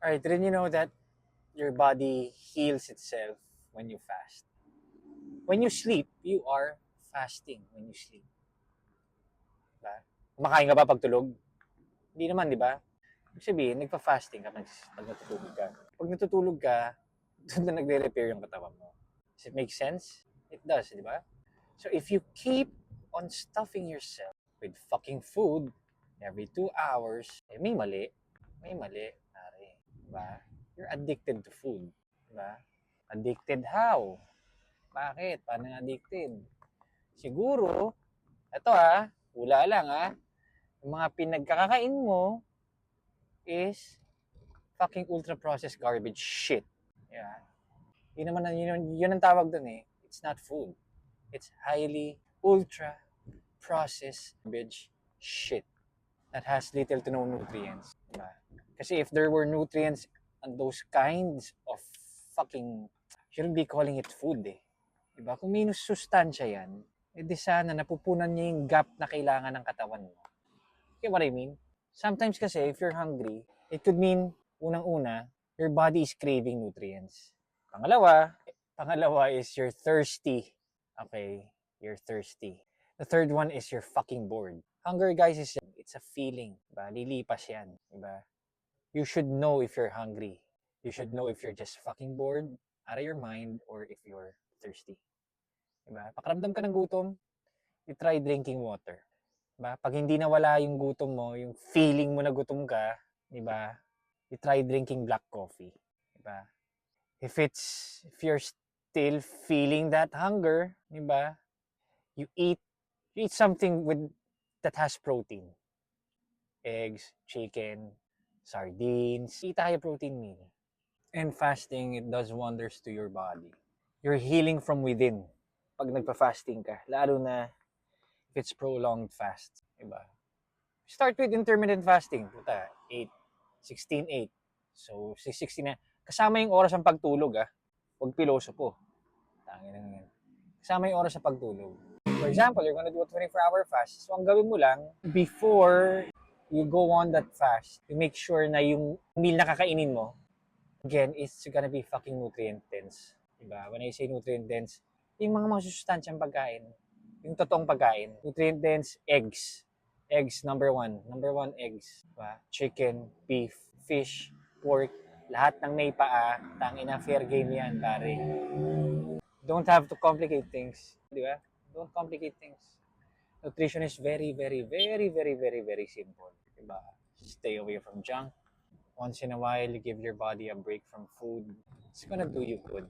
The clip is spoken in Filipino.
Alright, didn't you know that your body heals itself when you fast? When you sleep, you are fasting when you sleep. Diba? Kumakain ka ba pag tulog? Hindi naman, di ba? Ibig sabihin, nagpa-fasting ka pag natutulog ka. Pag natutulog ka, doon na nagre-repair yung katawan mo. Does it make sense? It does, di ba? So if you keep on stuffing yourself with fucking food every 2 hours, eh, may mali. May mali, pare. Diba? You're addicted to food. Diba? Addicted how? Bakit? Paano addicted? Siguro, eto hula lang yung mga pinagkakakain mo is fucking ultra-processed garbage shit. Yeah. Yun ang tawag dun eh. It's not food. It's highly ultra-processed garbage shit that has little to no nutrients. Diba? Kasi if there were nutrients and those kinds of fucking, shouldn't be calling it food eh. Diba? Kung minus sustansya yan, edi sana napupunan niya yung gap na kailangan ng katawan mo. You get what I mean? Sometimes kasi, if you're hungry, it could mean, unang-una, your body is craving nutrients. Pangalawa is you're thirsty. Okay, you're thirsty. The third one is you're fucking bored. Hunger, guys, it's a feeling. Diba? Lilipas yan. Diba? You should know if you're hungry. You should know if you're just fucking bored, out of your mind, or if you're thirsty. Diba? Pakiramdam ka ng gutom, you try drinking water. Diba? Pag hindi nawala yung gutom mo, yung feeling mo na gutom ka, diba? You try drinking black coffee. Diba? If you're still feeling that hunger, diba? You eat something that has protein. Eggs, chicken, sardines. Eat tayo protein meal. And fasting, it does wonders to your body. You're healing from within pag nagpa-fasting ka. Lalo na if it's prolonged fast. Diba? Start with intermittent fasting. Puta, 8, 16, 8. So, 16 na. Kasama yung oras ng pagtulog Huwag piloso po. Tangin na yan. Kasama yung oras sa pagtulog. For example, you're gonna do a 24-hour fast. So, ang gawin mo lang, before you go on that fast, you make sure na yung meal na kakainin mo, again, it's gonna be fucking nutrient dense. Diba? When I say nutrient dense, yung mga masusustansyang pagkain, yung totoong pagkain, nutrient dense, eggs. Eggs, number one. Number one, eggs. Diba? Chicken, beef, fish, pork, lahat ng may paa, tangina, fair game yan, pare. Don't have to complicate things. Diba? Don't complicate things. Nutrition is very, very, very, very, very, very simple. Diba? Stay away from junk. Once in a while, you give your body a break from food. It's gonna do you good.